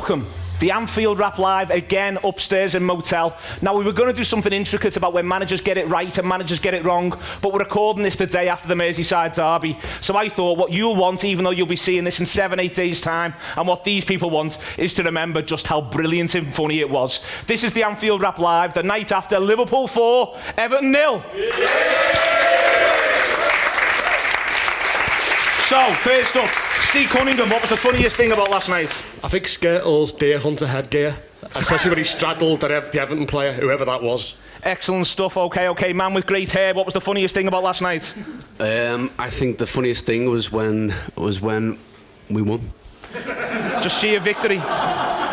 welcome. The Anfield Rap Live, again, upstairs in Motel. Now, we were going to do something intricate about when managers get it right and managers get it wrong, but we're recording this the day after the Merseyside derby. So I thought what you'll want, even though you'll be seeing this in 7-8 days' time, and what these people want, is to remember just how brilliant and funny it was. This is the Anfield Rap Live, the night after Liverpool 4, Everton 0. So, first up, Steve Cunningham, what was the funniest thing about last night? I think Skirtle's deer hunter headgear, especially when he straddled the Everton player, whoever that was. Excellent stuff, okay, man with great hair, what was the funniest thing about last night? I think the funniest thing was when we won. Just sheer victory.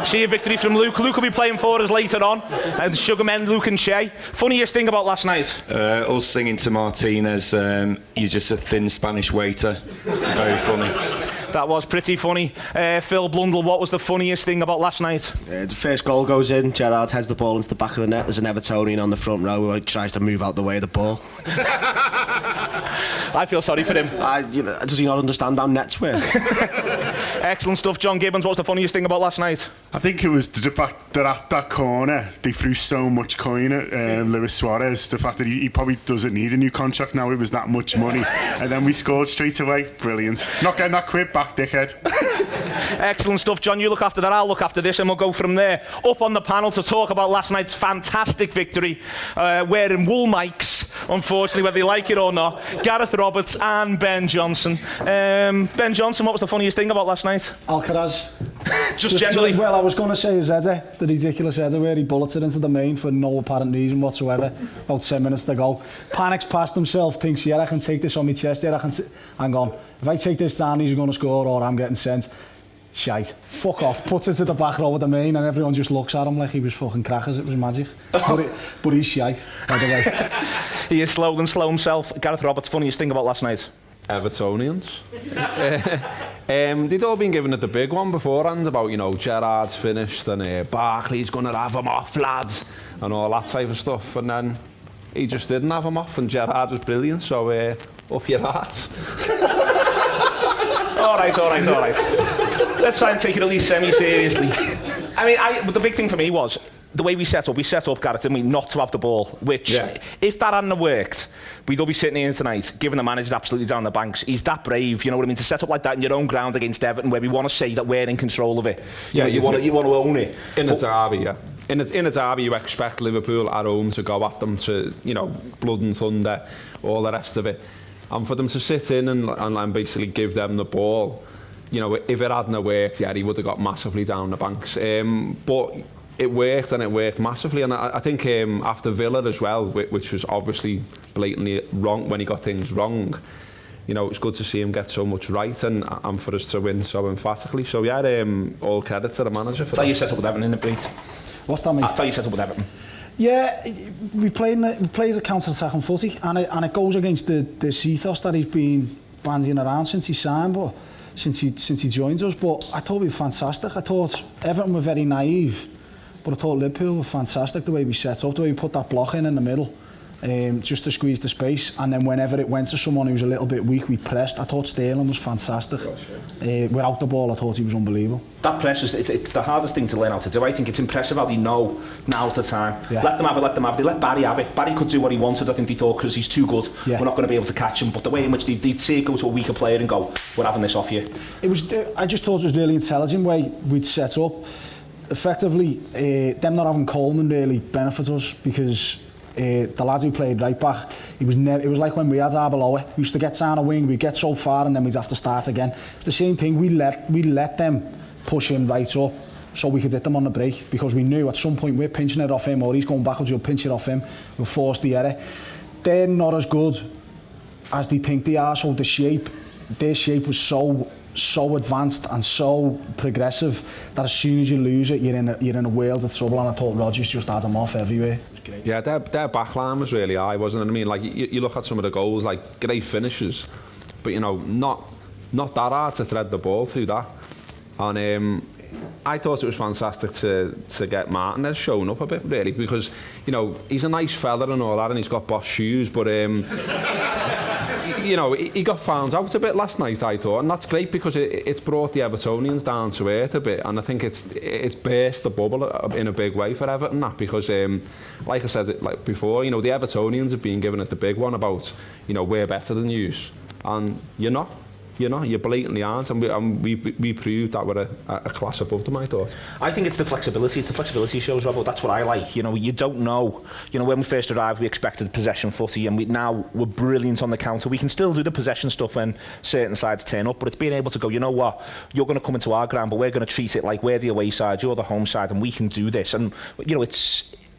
Sheer victory from Luke. Luke will be playing for us later on. And Sugarmen, Luke and Shay. Funniest thing about last night? Us singing to Martinez, you're just a thin Spanish waiter. Very funny. That was pretty funny. Phil Blundell, what was the funniest thing about last night? The first goal goes in, Gerrard heads the ball into the back of the net. There's an Evertonian on the front row who tries to move out the way of the ball. I feel sorry for him. Does he not understand how nets work? Excellent stuff. John Gibbons, what's the funniest thing about last night? I think it was the fact that at that corner they threw so much coin at Luis Suarez. The fact that he probably doesn't need a new contract now, it was that much money. And then we scored straight away. Brilliant. Not getting that quid back, dickhead. Excellent stuff. John, you look after that, I'll look after this, and we'll go from there. Up on the panel to talk about last night's fantastic victory, wearing wool mics, unfortunately, whether you like it or not, Gareth Roberts and Ben Johnson. Ben Johnson, what was the funniest thing about last night? Alcaraz. Just generally. Well, I was going to say his header, the ridiculous header where he bulleted into the main for no apparent reason whatsoever, about 10 minutes to go. Panics past himself, thinks, yeah, I can take this on my chest, yeah, hang on, if I take this down, he's going to score or I'm getting sent. Shite. Fuck off. Puts it to the back row of the main and everyone just looks at him like he was fucking crackers. It was magic. But he's shite, by the way. He is slow himself. Gareth Roberts, funniest thing about last night? Evertonians. They'd all been given it the big one beforehand about, you know, Gerrard's finished and Barkley's going to have him off, lads, and all that type of stuff. And then he just didn't have him off and Gerrard was brilliant, so up your ass. All right. Let's try and take it at least semi-seriously. I mean, but the big thing for me was the way we set up, Gareth, didn't we, not to have the ball, which, if that hadn't worked, we'd all be sitting here tonight, giving the manager absolutely down the banks. He's that brave, you know what I mean, to set up like that in your own ground against Everton, where we want to say that we're in control of it. You want to own it. In a derby, yeah. In a derby, you expect Liverpool at home to go at them to, you know, blood and thunder, all the rest of it. And for them to sit in and basically give them the ball, you know, if it hadn't worked, yeah, he would have got massively down the banks. But it worked, and it worked massively. And I think after Villa as well, which was obviously blatantly wrong when he got things wrong, you know, it's good to see him get so much right and for us to win so emphatically. So yeah, all credit to the manager for that. That's how you set up with Everton, in the beat. What's that mean? That's how you set up with Everton. Yeah, we play the counter-attacking footy, and it goes against the ethos that he's been bandying around since he signed, but since he joined us. But I thought we were fantastic. I thought Everton were very naive, but I thought Liverpool were fantastic the way we set up, the way we put that block in the middle, just to squeeze the space. And then whenever it went to someone who was a little bit weak, we pressed. I thought Sterling was fantastic. Without the ball, I thought he was unbelievable. That press is it's the hardest thing to learn how to do. I think it's impressive how they know now's the time. Yeah. Let them have it. They let Barry have it. Barry could do what he wanted, I think they thought, because he's too good. Yeah. We're not going to be able to catch him. But the way in which they'd see it go to a weaker player and go, we're having this off you. I just thought it was a really intelligent way we'd set up. Effectively, them not having Coleman really benefits us, because the lad who played right back, it was like when we had Arbeloa. We used to get down a wing, we'd get so far and then we'd have to start again. It's the same thing, we let them push him right up so we could hit them on the break, because we knew at some point we're pinching it off him, or he's going backwards, we'll pinch it off him, we'll force the error. They're not as good as they think they are, so their shape was so advanced and so progressive that as soon as you lose it, you're in a world of trouble. And I thought Rodgers just had them off everywhere. Yeah, their backline was really high, wasn't it? I mean, like you look at some of the goals, like great finishes, but you know, not that hard to thread the ball through that. And I thought it was fantastic to get Martinez showing up a bit, really, because you know he's a nice fella and all that, and he's got boss shoes, but you know, he got found out a bit last night, I thought, and that's great because it's brought the Evertonians down to earth a bit, and I think it's burst the bubble in a big way for Everton, that, because, like I said like before, you know, the Evertonians have been given it the big one about, you know, we're better than yous, and you're not. You blatantly aren't, and we proved that we're a class above them, I thought. I think it's the flexibility. It's the flexibility shows, Robert. That's what I like. You know, you don't know. You know, when we first arrived, we expected possession footy, and now we're brilliant on the counter. We can still do the possession stuff when certain sides turn up, but it's being able to go, you know what, you're going to come into our ground, but we're going to treat it like we're the away side, you're the home side, and we can do this. And, you know,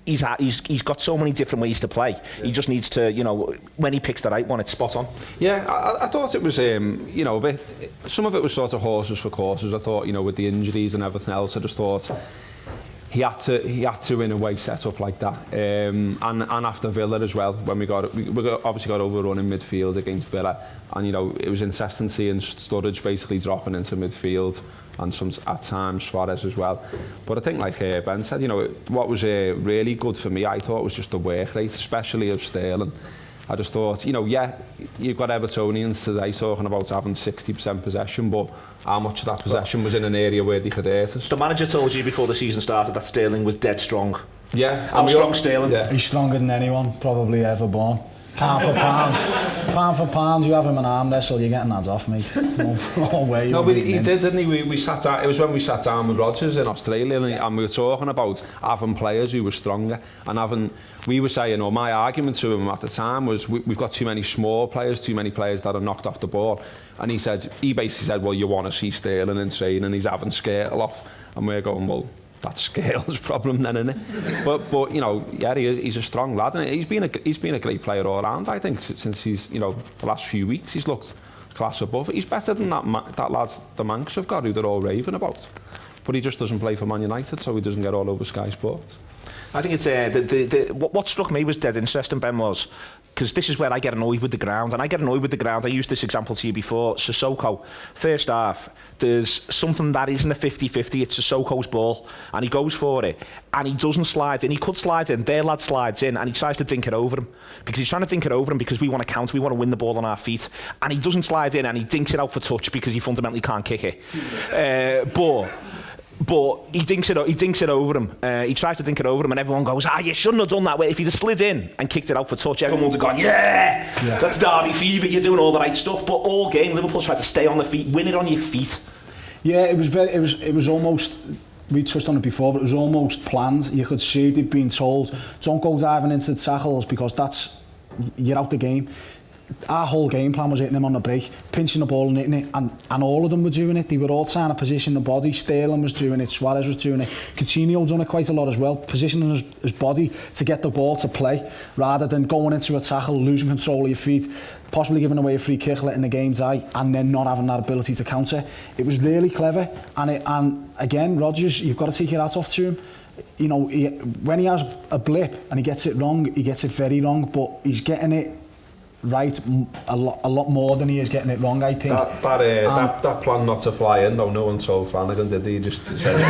he's got so many different ways to play. Yeah. He just needs to, you know, when he picks the right one, it's spot on. Yeah, I thought it was, you know, some of it was sort of horses for courses. I thought, you know, with the injuries and everything else, I just thought he had to in a way set up like that. And after Villa as well, when we obviously got overrun in midfield against Villa, and, you know, it was interesting seeing Sturridge basically dropping into midfield, and some at times Suarez as well. But I think, like Ben said, you know, what was really good for me, I thought, was just the work rate, especially of Sterling. I just thought, you know, yeah, you've got Evertonians today talking about having 60% possession, but how much of that possession was in an area where they could hurt us? The manager told you before the season started that Sterling was dead strong. Yeah. How strong Sterling? Yeah. He's stronger than anyone probably ever born. Pound for pound, you have him an arm wrestle, you're getting that off, mate. No way. No, but he did, didn't he? We sat down. It was when we sat down with Rodgers in Australia, and we were talking about having players who were stronger, and we were saying, or my argument to him at the time was, we've got too many small players, too many players that are knocked off the ball, and he basically said, well, you want to see Sterling in training, and he's having Skirtle off, and we're going, well, that's Scales' problem then, isn't it? But you know, yeah, he's a strong lad, and he's been a great player all round. I think since he's, you know, the last few weeks he's looked class above. He's better than that lad the Manx have got, who they're all raving about. But he just doesn't play for Man United, so he doesn't get all over Sky Sports. I think it's what struck me was dead interesting, Ben, was because this is where I get annoyed with the ground, and I get annoyed with the ground. I used this example to you before. Sissoko, first half, there's something that isn't a 50-50. It's Sissoko's ball, and he goes for it, and he doesn't slide in. He could slide in. Their lad slides in, and he tries to dink it over him because he's trying to dink it over him because we want to counter, we want to win the ball on our feet, and he doesn't slide in, and he dinks it out for touch because he fundamentally can't kick it. But he dinks it over him. He tries to dink it over him, and everyone goes, you shouldn't have done that. If he'd have slid in and kicked it out for touch, everyone would have gone, yeah, that's Derby fever, you're doing all the right stuff. But all game, Liverpool tried to stay on the feet, win it on your feet. Yeah, it was almost, we touched on it before, but it was almost planned. You could see they'd been told, don't go diving into tackles because you're out the game. Our whole game plan was hitting him on the break, pinching the ball and hitting it, and all of them were doing it. They were all trying to position the body. Sterling was doing it, Suarez was doing it, Coutinho done it quite a lot as well, positioning his body to get the ball to play, rather than going into a tackle, losing control of your feet, possibly giving away a free kick, letting the game die, and then not having that ability to counter. It was really clever, and again, Rodgers, you've got to take your hat off to him. You know, when he has a blip and he gets it wrong, he gets it very wrong, but he's getting it right a lot more than he is getting it wrong, I think. That plan not to fly in, though, no one told Flanagan, did he? Just said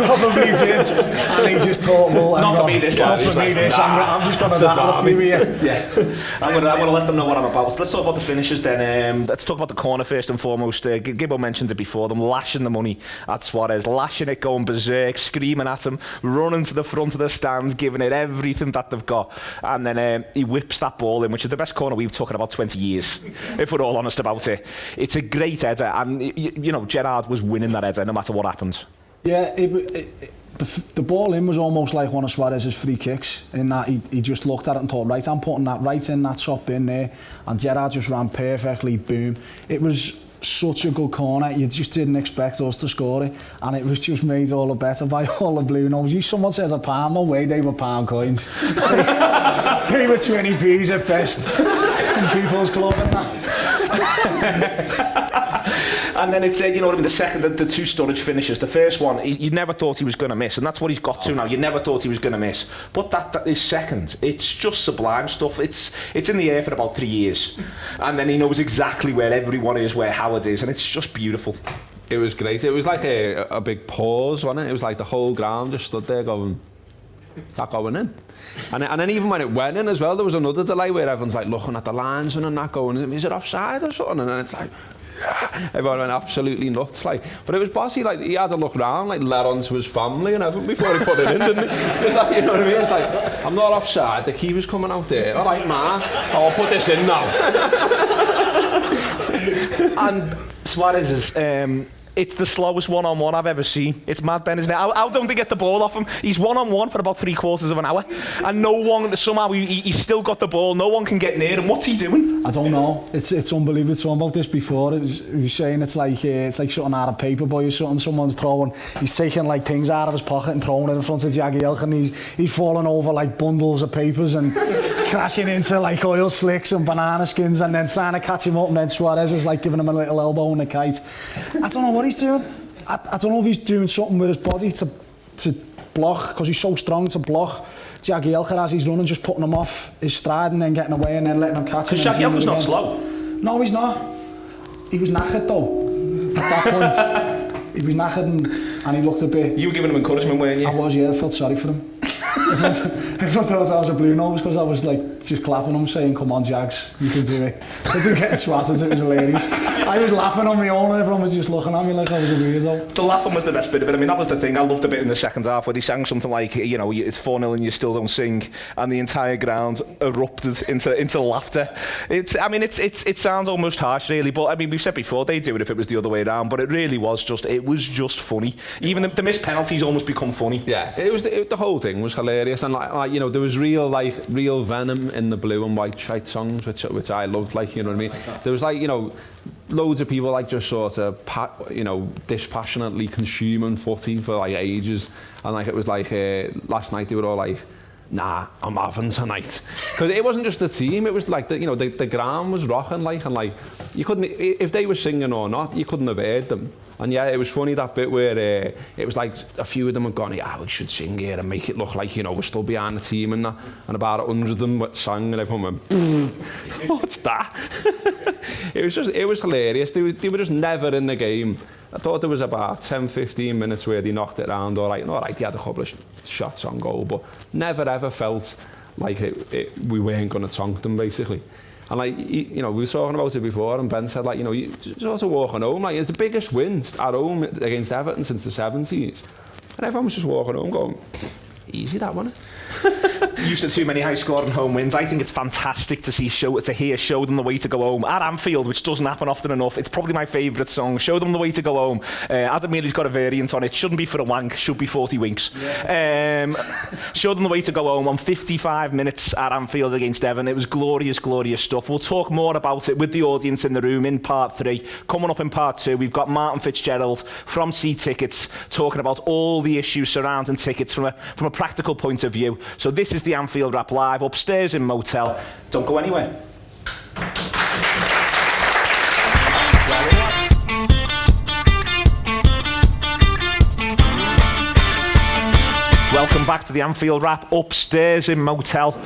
probably did, and he just thought, well, not for me this, I'm just going to rattle a few here. Yeah, I'm going to let them know what I'm about. So let's talk about the finishers then. Let's talk about the corner first and foremost. Gibbo mentioned it before, them lashing the money at Suarez, lashing it, going berserk, screaming at him, running to the front of the stands, giving it everything that they've got, and then he whips that ball in, which is the best corner we've talked about 20 years, if we're all honest about it. It's a great header, and you know, Gerrard was winning that header no matter what happened. Yeah, the ball in was almost like one of Suarez's free kicks, in that he just looked at it and thought, right, I'm putting that right in that top bin there, and Gerrard just ran perfectly, boom. It was such a good corner, you just didn't expect us to score it, and it was just made all the better by all the blue noses. Someone said £1, no way, they were pound coins. They were 20p's at best in people's club and that. And then it's, you know what I mean, the second, the two Sturridge finishes. The first one, you never thought he was going to miss, and that's what he's got to now. You never thought he was going to miss. But that is second. It's just sublime stuff. It's in the air for about 3 years. And then he knows exactly where everyone is, where Howard is, and it's just beautiful. It was great. It was like a big pause, wasn't it? It was like the whole ground just stood there going, is that going in? And then even when it went in as well, there was another delay where everyone's like looking at the lines and that going, is it offside or something? And then it's like, everyone went absolutely nuts. Like, but it was bossy, like he had to look around, like let on to his family and everything before he put it in, didn't he? It's like, you know what I mean? It's like, I'm not offside, the keeper's coming out there. All right, man, I'll put this in now. And Suarez is, it's the slowest one-on-one I've ever seen. It's mad, Ben, isn't it? How don't they get the ball off him? He's one-on-one for about 3/4 of an hour, and no one, somehow he's still got the ball, no one can get near him. What's he doing? I don't know. It's unbelievable. It's about this before. We were saying it's like something out of paperboy or something. Someone's throwing, he's taking like things out of his pocket and throwing it in front of Jagielka, and he's falling over like bundles of papers and crashing into like oil slicks and banana skins, and then trying to catch him up, and then Suarez is like giving him a little elbow in the kite. I don't know what he's doing. I don't know if he's doing something with his body to block, because he's so strong to block Jagielka as he's running, just putting him off his stride and then getting away and then letting him catch him. Because Jagielka's not slow. No, he's not. He was knackered though. At that point, he was knackered and he looked a bit... You were giving him encouragement, weren't you? I was, yeah. I felt sorry for him. Everyone thought I was a blue nose because I was like just clapping him, saying, "Come on, Jags, you can do it." They didn't get swatted. It was hilarious. I was laughing on my own, and everyone was just looking at me like I was a weirdo. The laughing was the best bit of it. I mean, that was the thing. I loved the bit in the second half where they sang something like, you know, it's 4-0 and you still don't sing, and the entire ground erupted into laughter. It sounds almost harsh, really, but I mean, we've said before they'd do it if it was the other way around, but it really was just funny. Even the missed penalties almost become funny. Yeah, the whole thing was hilarious, and like you know, there was real venom in the blue and white shite songs, which I loved. Like, you know what I mean? There was like, you know, loads of people like just sort of dispassionately consuming footy for like ages, and like it was like last night they were all like, "Nah, I'm having tonight," because it wasn't just the team; it was like the ground was rocking, like, and like you couldn't, if they were singing or not, you couldn't have heard them. And yeah, it was funny, that bit where it was like a few of them had gone, "Yeah, we should sing here and make it look like, you know, we're still behind the team," and that. And about 100 of them sang, and everyone went, "What's that?" It was hilarious. They were just never in the game. I thought there was about 10-15 minutes where they knocked it around all right, they had a couple of shots on goal, but never ever felt like we weren't going to tonk them, basically. And like, you know, we were talking about it before, and Ben said, like, you know, you just also walking home, like, it's the biggest win at home against Everton since the 70s. And everyone was just walking home going, easy that one. Used to too many high-scoring home wins. I think it's fantastic to hear "Show Them the Way to Go Home" at Anfield, which doesn't happen often enough. It's probably my favourite song. "Show Them the Way to Go Home." Adam Mealy's got a variant on it. Shouldn't be for a wank, should be 40 winks. Yeah. Show them the way to go home on 55 minutes at Anfield against Everton. It was glorious, glorious stuff. We'll talk more about it with the audience in the room in part 3. Coming up in part 2, we've got Martin Fitzgerald from See Tickets talking about all the issues surrounding tickets from a practical point of view. So this is the Anfield Wrap live upstairs in Motel. Don't go anywhere. Welcome back to the Anfield Wrap upstairs in Motel.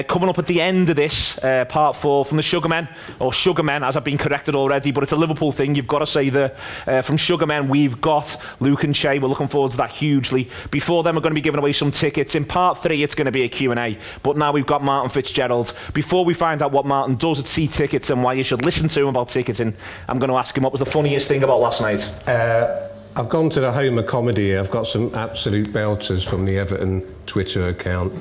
Coming up at the end of this, part 4 from the Sugarmen, or Sugarmen as I've been corrected already, but it's a Liverpool thing, you've got to say from Sugarmen we've got Luke and Che. We're looking forward to that hugely. Before then we're going to be giving away some tickets. In part 3 it's going to be a Q&A, but now we've got Martin Fitzgerald. Before we find out what Martin does at See Tickets and why you should listen to him about ticketing, I'm going to ask him what was the funniest thing about last night. I've gone to the home of comedy here. I've got some absolute belters from the Everton Twitter account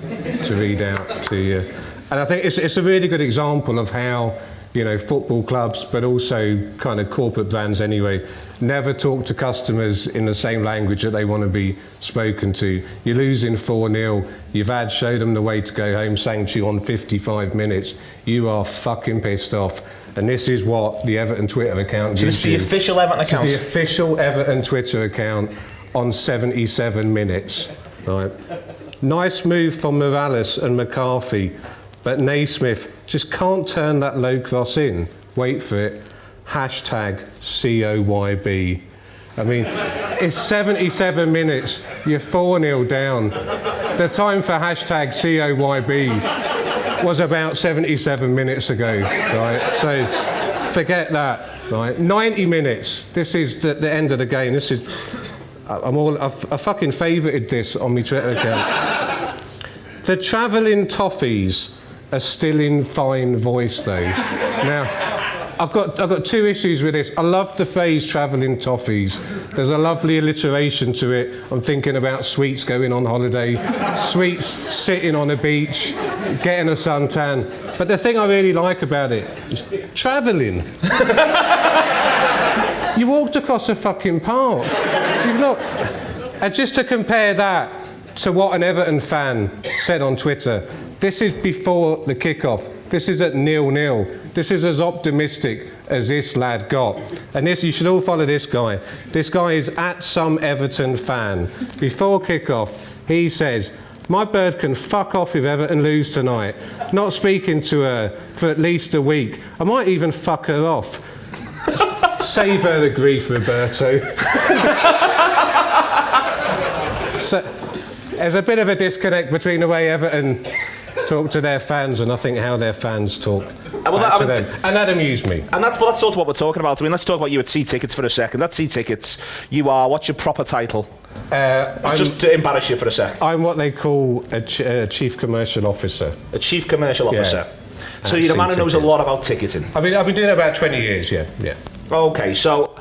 to read out to you. And I think it's a really good example of how, you know, football clubs, but also kind of corporate brands anyway, never talk to customers in the same language that they want to be spoken to. You're losing 4-0. You've had "Show Them the Way to Go Home" sang to you on 55 minutes. You are fucking pissed off. And this is what the Everton Twitter account gives So this is the official Everton account? The official Everton Twitter account on 77 minutes. Right. "Nice move from Morales and McCarthy, but Naismith just can't turn that low cross in. Wait for it. #COYB. I mean, it's 77 minutes. You're 4-0 down. The time for #COYB was about 77 minutes ago, right? So forget that, right? 90 minutes. This is the end of the game. This is, I fucking favorited this on my Twitter account. The travelling toffees are still in fine voice, though. Now, I've got two issues with this. I love the phrase travelling toffees. There's a lovely alliteration to it. I'm thinking about Sweets going on holiday, Sweets sitting on a beach, getting a suntan. But the thing I really like about it is travelling. You walked across a fucking park. You've not... And just to compare that to what an Everton fan said on Twitter, this is before the kickoff. This is at 0-0. This is as optimistic as this lad got. And this, you should all follow this guy. This guy is at some Everton fan. Before kickoff, he says, "My bird can fuck off if Everton lose tonight. Not speaking to her for at least a week. I might even fuck her off." Save her the grief, Roberto. So, there's a bit of a disconnect between the way Everton talk to their fans and I think how their fans talk to them. And that amused me. And that's sort of what we're talking about. I mean, let's talk about you at Sea Tickets for a second. That's Sea Tickets. You are, what's your proper title? Just to embarrass you for a sec. I'm what they call a chief commercial officer. A chief commercial officer. Yeah. So you're a man who knows a lot about ticketing. I've been doing it about 20 years, yeah. Okay, so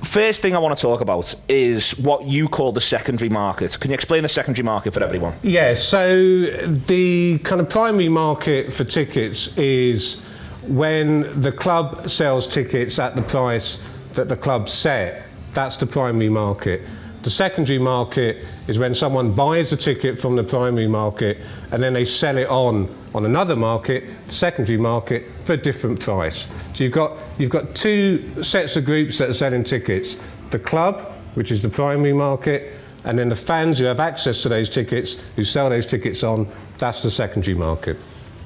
first thing I want to talk about is what you call the secondary market. Can you explain the secondary market for everyone? Yeah, so the kind of primary market for tickets is when the club sells tickets at the price that the club set. That's the primary market. The secondary market is when someone buys a ticket from the primary market and then they sell it on another market, the secondary market, for a different price. So you've got two sets of groups that are selling tickets. The club, which is the primary market, and then the fans who have access to those tickets, who sell those tickets on, that's the secondary market.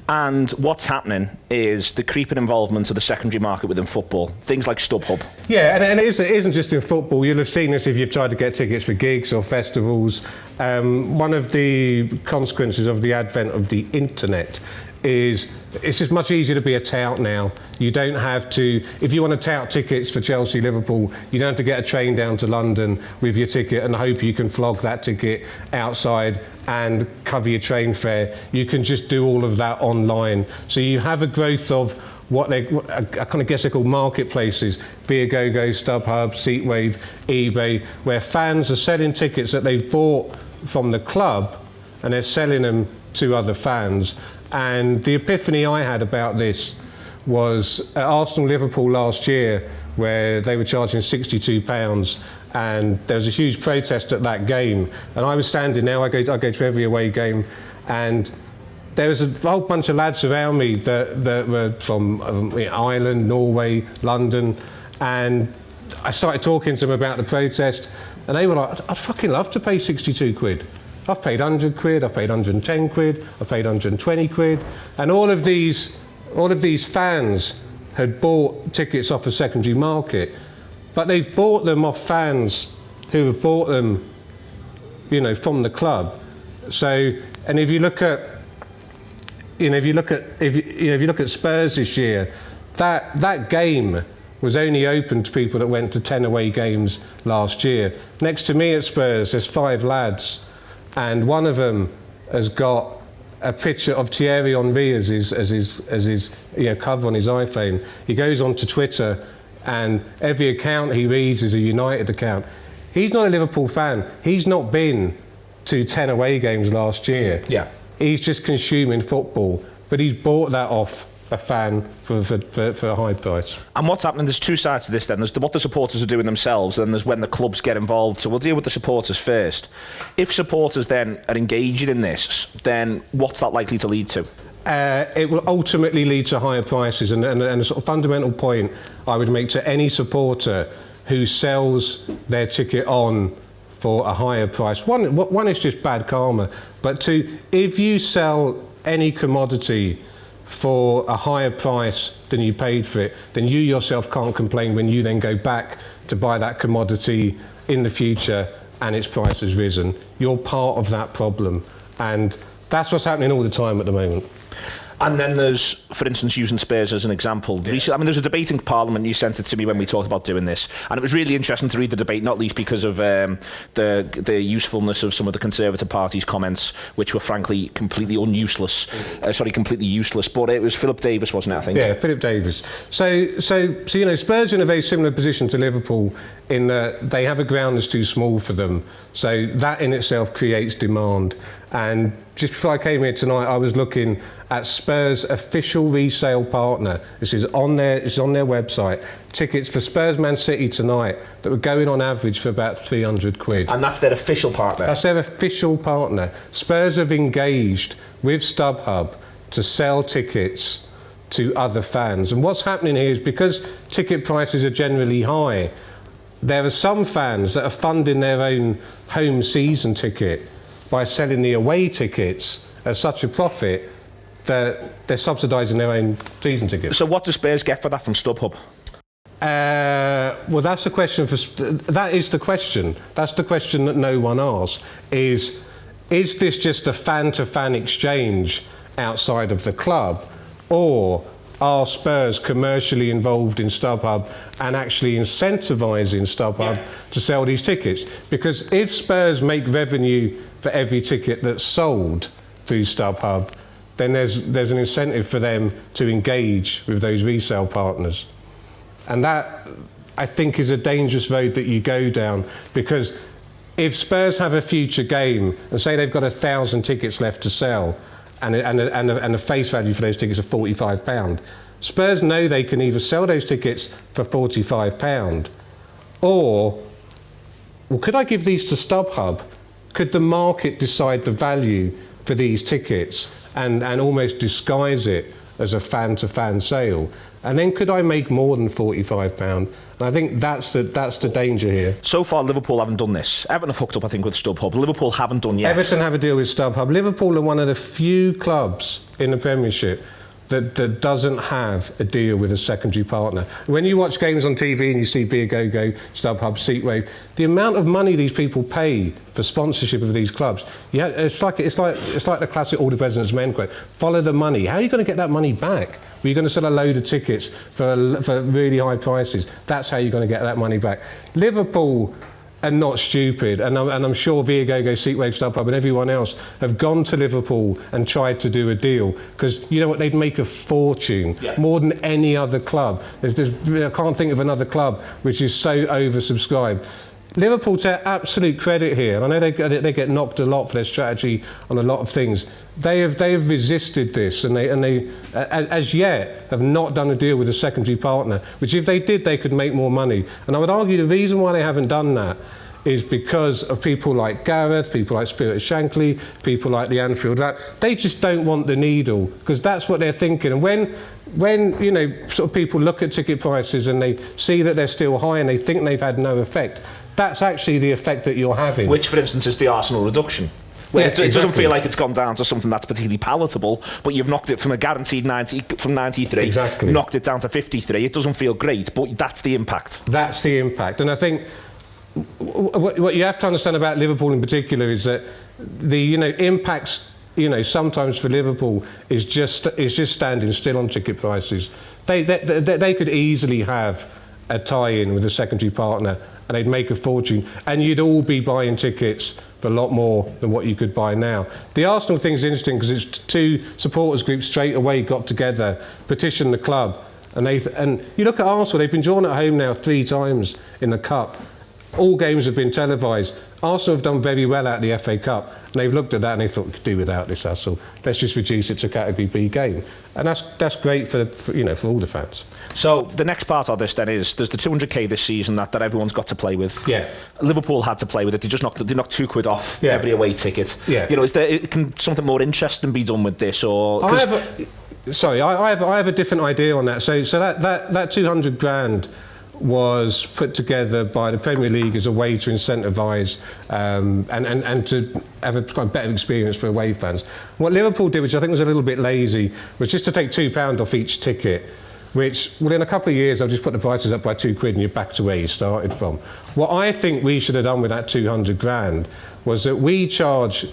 And what's happening is the creeping involvement of the secondary market within football. Things like StubHub. Yeah, and it isn't just in football. You'll have seen this if you've tried to get tickets for gigs or festivals. One of the consequences of the advent of the internet is it's just much easier to be a tout now. You don't have to, if you want to tout tickets for Chelsea, Liverpool, you don't have to get a train down to London with your ticket and hope you can flog that ticket outside and cover your train fare. You can just do all of that online. So you have a growth of what I kind of guess they're called marketplaces, Beergogo, StubHub, Seatwave, eBay, where fans are selling tickets that they've bought from the club and they're selling them to other fans. And the epiphany I had about this was at Arsenal-Liverpool last year, where they were charging £62, and there was a huge protest at that game. And I was standing there, I go to every away game, and there was a whole bunch of lads around me that were from Ireland, Norway, London, and I started talking to them about the protest, and they were like, "I'd fucking love to pay 62 quid. I've paid 100 quid, I've paid 110 quid, I've paid 120 quid." And all of these fans had bought tickets off a secondary market, but they've bought them off fans who have bought them, from the club. So, and if you look at Spurs this year, that game was only open to people that went to 10 away games last year. Next to me at Spurs, there's 5 lads, and one of them has got a picture of Thierry Henry as his cover on his iPhone. He goes onto Twitter, and every account he reads is a United account. He's not a Liverpool fan. He's not been to 10 away games last year. Yeah. He's just consuming football, but he's bought that off a fan for a high price. And what's happening, there's two sides to this then. There's what the supporters are doing themselves, and there's when the clubs get involved. So we'll deal with the supporters first. If supporters then are engaging in this, then what's that likely to lead to? It will ultimately lead to higher prices, and a sort of fundamental point I would make to any supporter who sells their ticket on for a higher price. One is just bad karma, but two, if you sell any commodity for a higher price than you paid for it, then you yourself can't complain when you then go back to buy that commodity in the future and its price has risen. You're part of that problem, and that's what's happening all the time at the moment. And then there's, for instance, using Spurs as an example. I mean, there's a debate in Parliament, you sent it to me when we talked about doing this, and it was really interesting to read the debate, not least because of the usefulness of some of the Conservative Party's comments, which were frankly completely completely useless. But it was Philip Davis, wasn't it, I think? Yeah, Philip Davis. So you know, Spurs are in a very similar position to Liverpool in that they have a ground that's too small for them. So that in itself creates demand. And just before I came here tonight, I was looking at Spurs' official resale partner. This is on their website. Tickets for Spurs Man City tonight that were going on average for about 300 quid. And that's their official partner? That's their official partner. Spurs have engaged with StubHub to sell tickets to other fans. And what's happening here is because ticket prices are generally high, there are some fans that are funding their own home season ticket by selling the away tickets at such a profit that they're subsidising their own season tickets. So what do Spurs get for that from StubHub? Well, that's the question. That is the question. That's the question that no one asks. Is this just a fan-to-fan exchange outside of the club, or are Spurs commercially involved in StubHub and actually incentivising StubHub to sell these tickets? Because if Spurs make revenue for every ticket that's sold through StubHub, then there's an incentive for them to engage with those resale partners. And that, I think, is a dangerous road that you go down, because if Spurs have a future game and say they've got 1,000 tickets left to sell and the face value for those tickets are £45, Spurs know they can either sell those tickets for £45 or, well, could I give these to StubHub? Could the market decide the value for these tickets and almost disguise it as a fan-to-fan sale? And then could I make more than £45? And I think that's the danger here. So far, Liverpool haven't done this. Everton have hooked up, I think, with StubHub. Liverpool haven't done yet. Everton have a deal with StubHub. Liverpool are one of the few clubs in the Premiership that doesn't have a deal with a secondary partner. When you watch games on TV and you see Viagogo, StubHub, Seatwave, the amount of money these people pay for sponsorship of these clubs, it's like the classic All the President's Men quote: follow the money. How are you going to get that money back? Were you going to sell a load of tickets for really high prices? That's how you're going to get that money back. Liverpool are not stupid, and I'm sure Viagogo, Seatwave, StubHub and everyone else have gone to Liverpool and tried to do a deal, because you know what, they'd make a fortune, more than any other club. I can't think of another club which is so oversubscribed. Liverpool, to their absolute credit here, and I know they get knocked a lot for their strategy on a lot of things, they have resisted this, and they as yet have not done a deal with a secondary partner, which if they did, they could make more money. And I would argue the reason why they haven't done that is because of people like Gareth, people like Spirit Shankly, people like the Anfield. They just don't want the needle, because that's what they're thinking. And when you know, sort of people look at ticket prices and they see that they're still high and they think they've had no effect, that's actually the effect that you're having. Which, for instance, is the Arsenal reduction. Where it doesn't feel like it's gone down to something that's particularly palatable, but you've knocked it from a guaranteed 90, from 93, knocked it down to 53. It doesn't feel great, but that's the impact. That's the impact. And I think what you have to understand about Liverpool in particular is that the impacts, sometimes for Liverpool is just standing still on ticket prices. They could easily have a tie-in with a secondary partner and they'd make a fortune, and you'd all be buying tickets for a lot more than what you could buy now. The Arsenal thing's interesting because it's two supporters groups straight away got together, petitioned the club, and you look at Arsenal, they've been drawn at home now 3 times in the Cup. All games have been televised. Arsenal have done very well out of the FA Cup, and they've looked at that and they thought, we could do without this hassle. Let's just reduce it to Category B game. And that's great for all the fans. So the next part of this then is there's the 200k this season that everyone's got to play with. Yeah. Liverpool had to play with it. They knocked £2 off every away ticket. Yeah. Can something more interesting be done with this, or? I have a different idea on that. So that 200 grand was put together by the Premier League as a way to incentivise and to have a kind of better experience for away fans. What Liverpool did, which I think was a little bit lazy, was just to take £2 off each ticket, which, well, in a couple of years, I'll just put the prices up by £2 and you're back to where you started from. What I think we should have done with that 200 grand was that we charge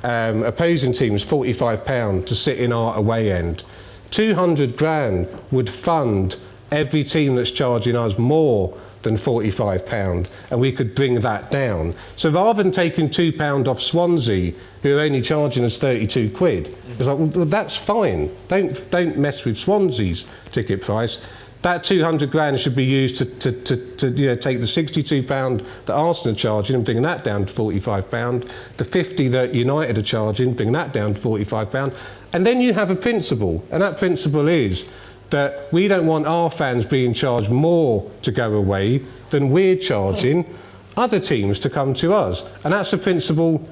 opposing teams £45 to sit in our away end. 200 grand would fund every team that's charging us more than £45, and we could bring that down. So rather than taking £2 off Swansea, who are only charging us 32 quid, it's like, well, that's fine. Don't mess with Swansea's ticket price. That 200 grand should be used to take the £62 that Arsenal are charging and bring that down to £45, the 50 that United are charging, bring that down to £45, and then you have a principle, and that principle is that we don't want our fans being charged more to go away than we're charging other teams to come to us. And that's a principle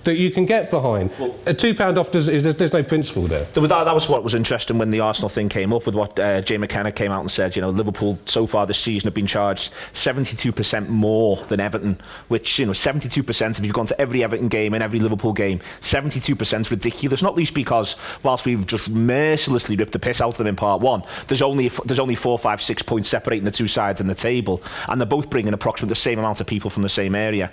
that you can get behind. Well, a £2 off, there's no principle there. That was what was interesting when the Arsenal thing came up, with what Jay McKenna came out and said, Liverpool so far this season have been charged 72% more than Everton, which, 72%, if you've gone to every Everton game and every Liverpool game, 72% is ridiculous, not least because whilst we've just mercilessly ripped the piss out of them in part one, there's only 4, 5, 6 points separating the two sides in the table, and they're both bringing approximately the same amount of people from the same area.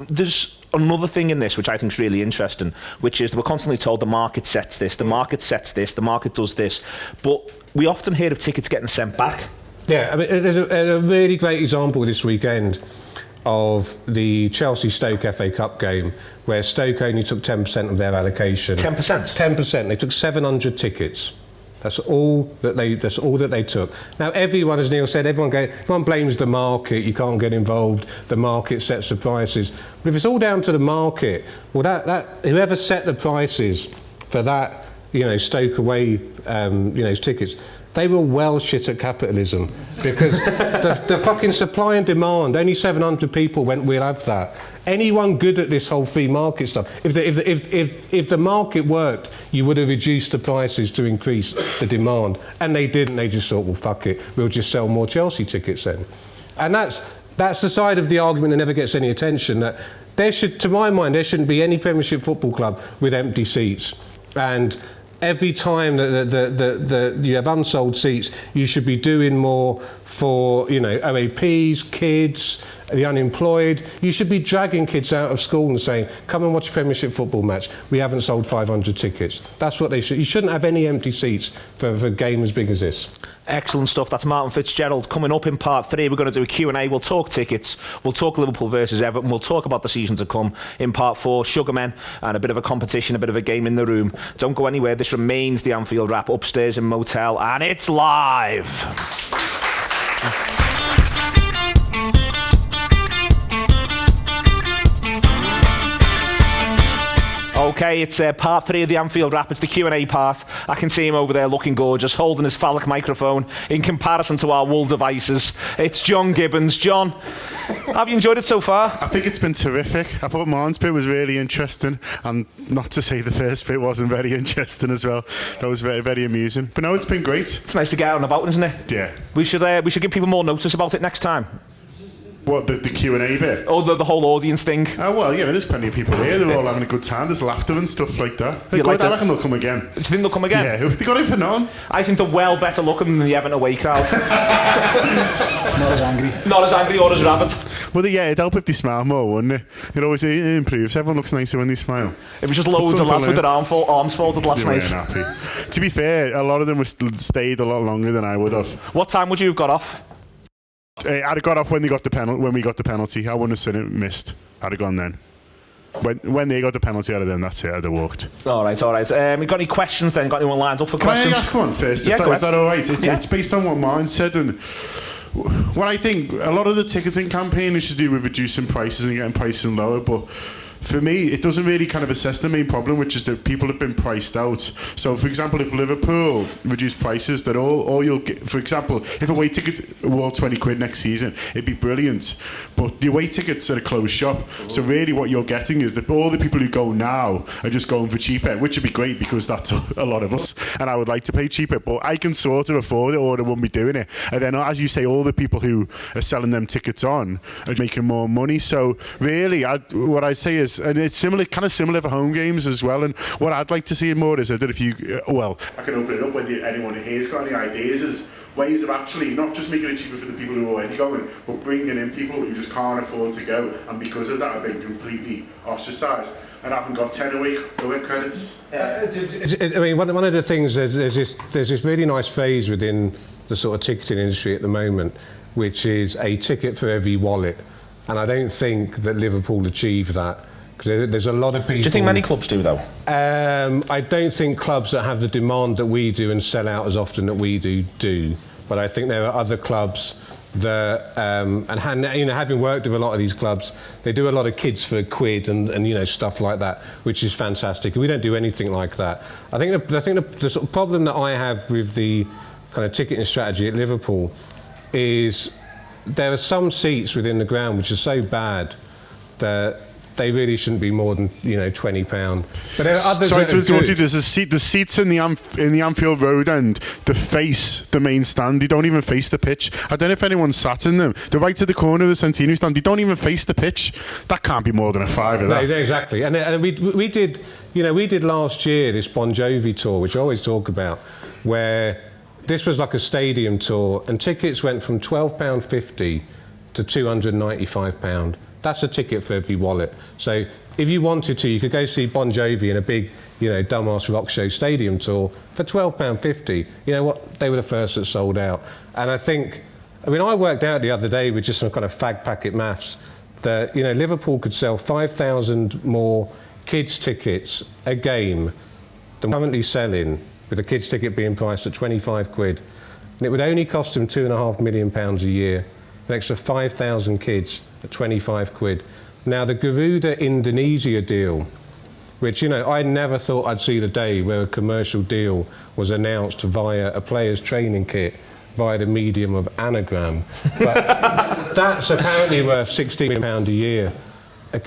There's another thing in this which I think is really interesting, which is we're constantly told the market sets this, the market sets this, the market does this, but we often hear of tickets getting sent back. Yeah, I mean, there's a really great example this weekend of the Chelsea-Stoke FA Cup game, where Stoke only took 10% of their allocation. 10%? 10%. They took 700 tickets. That's all that they took. Now, everyone, as Neil said, everyone blames the market. You can't get involved. The market sets the prices. But if it's all down to the market, well, that whoever set the prices for that, Stoke away, tickets, they were well shit at capitalism, because the fucking supply and demand, only 700 people went, we'll have that. Anyone good at this whole free market stuff, if the market worked, you would have reduced the prices to increase the demand, and they didn't. They just thought, well, fuck it, we'll just sell more Chelsea tickets then. And that's the side of the argument that never gets any attention, that to my mind, there shouldn't be any Premiership football club with empty seats. And every time that you have unsold seats, you should be doing more for, OAPs, kids, the unemployed. You should be dragging kids out of school and saying, come and watch a Premiership football match. We haven't sold 500 tickets. That's what they should. You shouldn't have any empty seats for a game as big as this. Excellent stuff. That's Martin Fitzgerald. Coming up in part 3, we're going to do a Q&A. We'll talk tickets. We'll talk Liverpool versus Everton. We'll talk about the season to come. In part 4, Sugarmen and a bit of a competition, a bit of a game in the room. Don't go anywhere. This remains the Anfield Wrap upstairs in Motel, and it's live. Okay, it's part 3 of the Anfield Wrap. It's the Q&A part. I can see him over there looking gorgeous, holding his phallic microphone in comparison to our wool devices. It's John Gibbons. John, have you enjoyed it so far? I think it's been terrific. I thought Martin's bit was really interesting, and not to say the first bit wasn't very interesting as well. That was very, very amusing. But no, it's been great. It's nice to get out and about, isn't it? Yeah. We should give people more notice about it next time. What, the Q&A bit? Oh, the whole audience thing. Oh, well, yeah, there's plenty of people here. They're all having a good time. There's laughter and stuff like that. I reckon they'll come again. Do you think they'll come again? Yeah, if they got in for none. I think they're well better looking than the Everton away crowd. Not as angry. Not as angry or as rabid. Well, yeah, it'd help if they smile more, wouldn't it? It always improves. Everyone looks nicer when they smile. It was just loads of lads with their arms folded last night. Happy. To be fair, a lot of them stayed a lot longer than I would have. What time would you have got off? I'd have got off when we got the penalty. I wouldn't have seen it missed. I'd have gone then. When they got the penalty out of them, that's it. I'd have walked. All right. You got any questions then? Got anyone lined up for questions? Can I ask one first? Yeah, Is that all right? It's based on what Martin said, and what I think a lot of the ticketing campaign is to do with reducing prices and getting pricing lower, but for me, it doesn't really kind of assess the main problem, which is that people have been priced out. So, for example, if Liverpool reduce prices, that all you'll get, for example, if away tickets were all 20 quid next season, it'd be brilliant. But the away tickets are a closed shop. So really what you're getting is that all the people who go now are just going for cheaper, which would be great because that's a lot of us. And I would like to pay cheaper, but I can sort of afford it or I wouldn't be doing it. And then, as you say, all the people who are selling them tickets on are making more money. So really, what I say is, is, and it's kind of similar for home games as well. And what I'd like to see more is that if you, I can open it up whether anyone here's got any ideas, is ways of actually not just making it cheaper for the people who are already going, but bringing in people who just can't afford to go, and because of that have been completely ostracised and haven't got 10 away credits. I mean, one of the things, there's this really nice phrase within the sort of ticketing industry at the moment, which is a ticket for every wallet. And I don't think that Liverpool achieve that. Because there's a lot of people... Do you think many clubs do, though? I don't think clubs that have the demand that we do and sell out as often that we do. But I think there are other clubs that, having worked with a lot of these clubs, they do a lot of kids for £1 and stuff like that, which is fantastic. We don't do anything like that. I think the sort of problem that I have with the kind of ticketing strategy at Liverpool is there are some seats within the ground which are so bad that they really shouldn't be more than £20. But there are others. Sorry that to are interrupt good. you. There's the seats in the Anfield Road end that face the main stand. They don't even face the pitch. I don't know if anyone sat in them. They're right to the corner of the Centenary stand. They don't even face the pitch. That can't be more than a fiver. No, exactly. And we did last year this Bon Jovi tour, which I always talk about, where this was like a stadium tour, and tickets went from £12.50 to £295. That's a ticket for every wallet. So if you wanted to, you could go see Bon Jovi in a big, dumbass rock show stadium tour for £12.50. You know what? They were the first that sold out. And I worked out the other day with just some kind of fag packet maths that, Liverpool could sell 5,000 more kids' tickets a game than we're currently selling, with a kids' ticket being priced at £25. And it would only cost them £2.5 million a year, an extra 5,000 kids at £25. Now, the Garuda Indonesia deal, which, I never thought I'd see the day where a commercial deal was announced via a player's training kit via the medium of anagram. But that's apparently worth £16 million a year.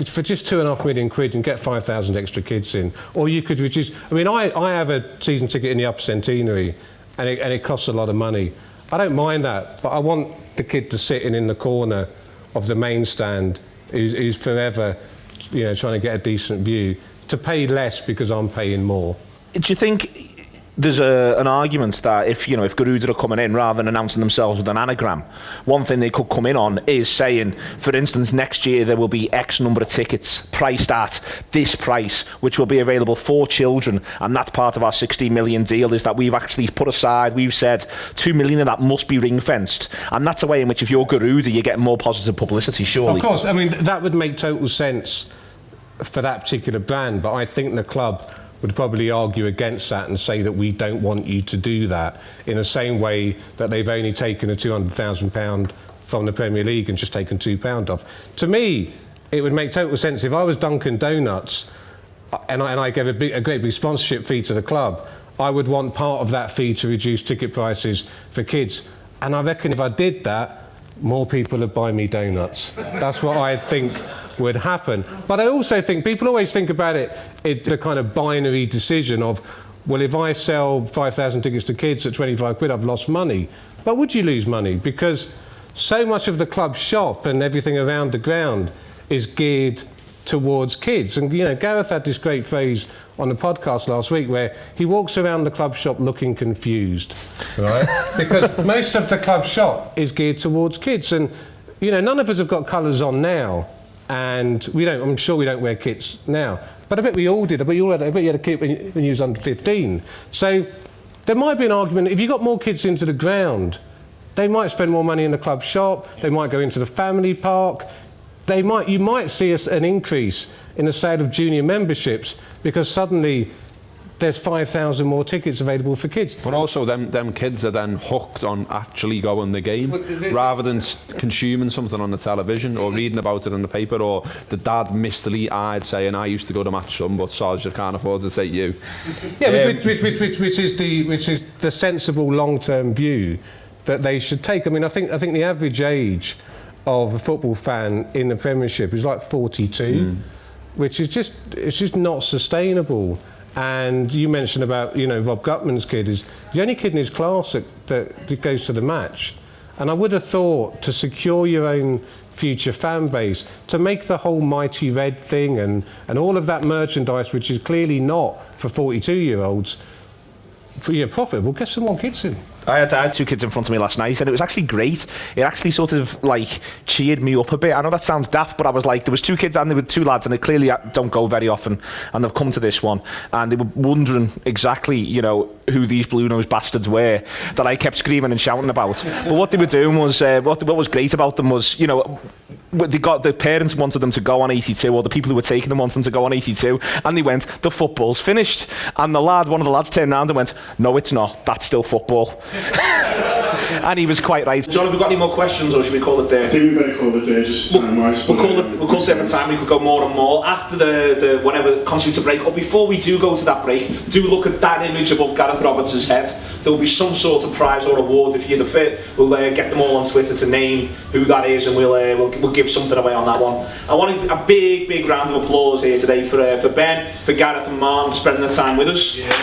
For just £2.5 million and get 5,000 extra kids in. Or you could reduce... I have a season ticket in the Upper Centenary, and it costs a lot of money. I don't mind that, but I want the kid to sit in the corner of the main stand who's forever, trying to get a decent view, to pay less because I'm paying more. Do you think there's an argument that if Garuda are coming in rather than announcing themselves with an anagram, one thing they could come in on is saying, for instance, next year there will be X number of tickets priced at this price, which will be available for children, and that's part of our 16 million deal, is that we've actually put aside, we've said 2 million of that must be ring fenced, and that's a way in which if you're Garuda you're getting more positive publicity, surely. Of course, that would make total sense for that particular brand, but I think the club would probably argue against that and say that we don't want you to do that, in the same way that they've only taken a £200,000 from the Premier League and just taken £2 off. To me, it would make total sense if I was Dunkin' Donuts and I gave a great big sponsorship fee to the club, I would want part of that fee to reduce ticket prices for kids. And I reckon if I did that, more people would buy me donuts. That's what I think would happen. But I also think people always think about it's a kind of binary decision of, well, if I sell 5,000 tickets to kids at £25, I've lost money. But would you lose money? Because so much of the club shop and everything around the ground is geared towards kids. And, Gareth had this great phrase on the podcast last week where he walks around the club shop looking confused, right? Because most of the club shop is geared towards kids. And, none of us have got colours on now. And I'm sure we don't wear kits now. But I bet we all did. I bet you had a kit when you was under 15. So there might be an argument, if you got more kids into the ground, they might spend more money in the club shop, they might go into the family park, you might see an increase in the sale of junior memberships because suddenly there's 5,000 more tickets available for kids. But also them kids are then hooked on actually going the game rather than consuming something on the television or reading about it in the paper, or the dad mistily-eyed saying, I used to go to match some, but Sarge, I can't afford to take you. Yeah, which is the sensible long-term view that they should take. I think the average age of a football fan in the Premiership is like 42, which is just not sustainable. And you mentioned about, Rob Gutman's kid is the only kid in his class that goes to the match. And I would have thought to secure your own future fan base, to make the whole Mighty Red thing and all of that merchandise, which is clearly not for 42-year-olds, profitable. Get some more kids in. I had 2 kids in front of me last night, and it was actually great. It actually sort of like cheered me up a bit. I know that sounds daft, but I was like, there was 2 kids and there were 2 lads, and they clearly don't go very often, and they've come to this one, and they were wondering exactly, who these blue-nosed bastards were that I kept screaming and shouting about. But what they were doing was, what was great about them was, the parents wanted them to go on 82, or the people who were taking them wanted them to go on 82, and they went, the football's finished. And one of the lads turned around and went, no, it's not, that's still football. And he was quite right. John, have we got any more questions, or should we call it there? I think we better call it there, just time-wise. We'll call it a different time. We could go more and more after the whatever constitutes a break. Or before we do go to that break, do look at that image above Gareth Roberts' head. There will be some sort of prize or award if you're the fit. We'll get them all on Twitter to name who that is, and we'll give something away on that one. I want a big round of applause here today for Ben, for Gareth and Martin for spending the time with us. Yeah.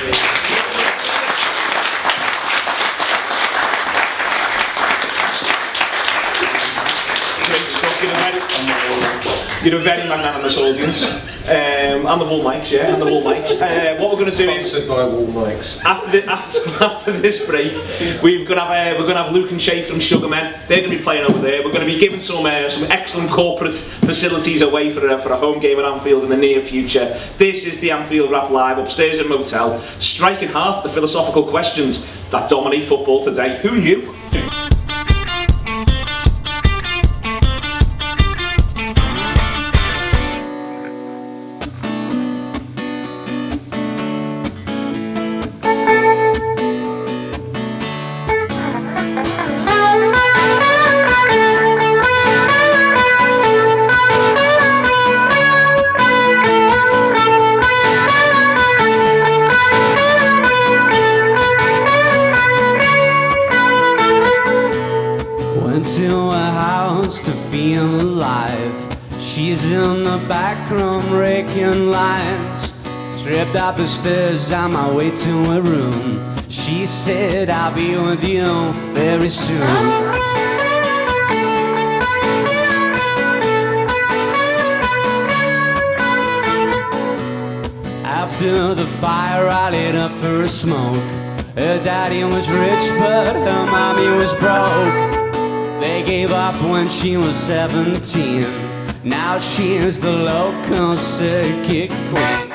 You're a very magnanimous audience. And the Wool Mics, yeah, and the Wool Mics. What we're going to do is, Sponsored by Wool Mics. After this break, we're going to have Luke and Shay from Sugarmen. They're going to be playing over there. We're going to be giving some excellent corporate facilities away for a home game at Anfield in the near future. This is the Anfield Rap Live upstairs in Motel, striking hard at the philosophical questions that dominate football today. Who knew? She's in the back room raking lines. Tripped up the stairs on my way to her room. She said, I'll be with you very soon. After the fire, I lit up for a smoke. Her daddy was rich, but her mommy was broke. They gave up when she was 17. Now she is the local circuit queen.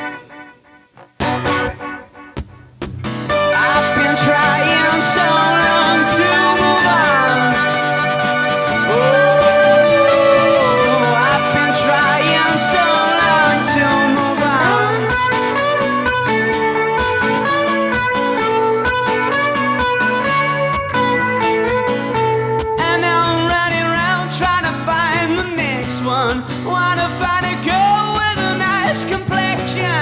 I've been trying so long to move on. Oh, I've been trying so long to move on. And now I'm running around trying to find the next one. Wanna find a girl with a nice complexion.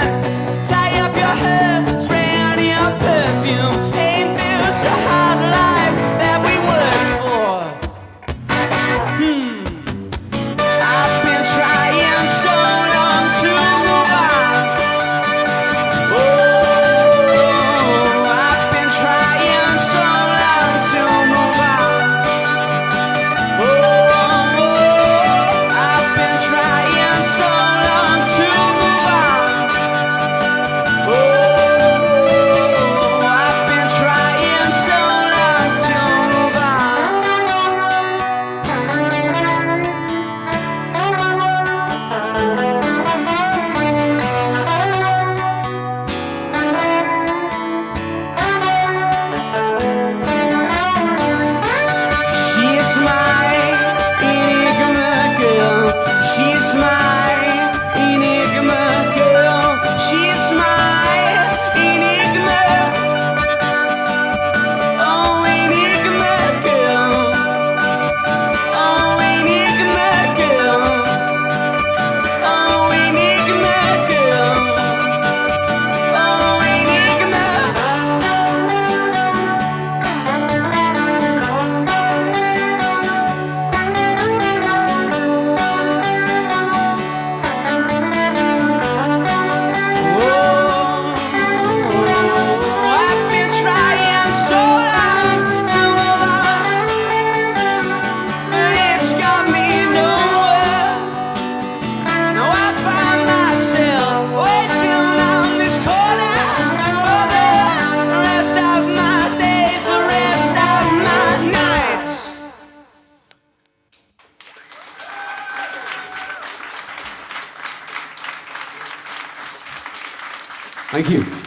Thank you.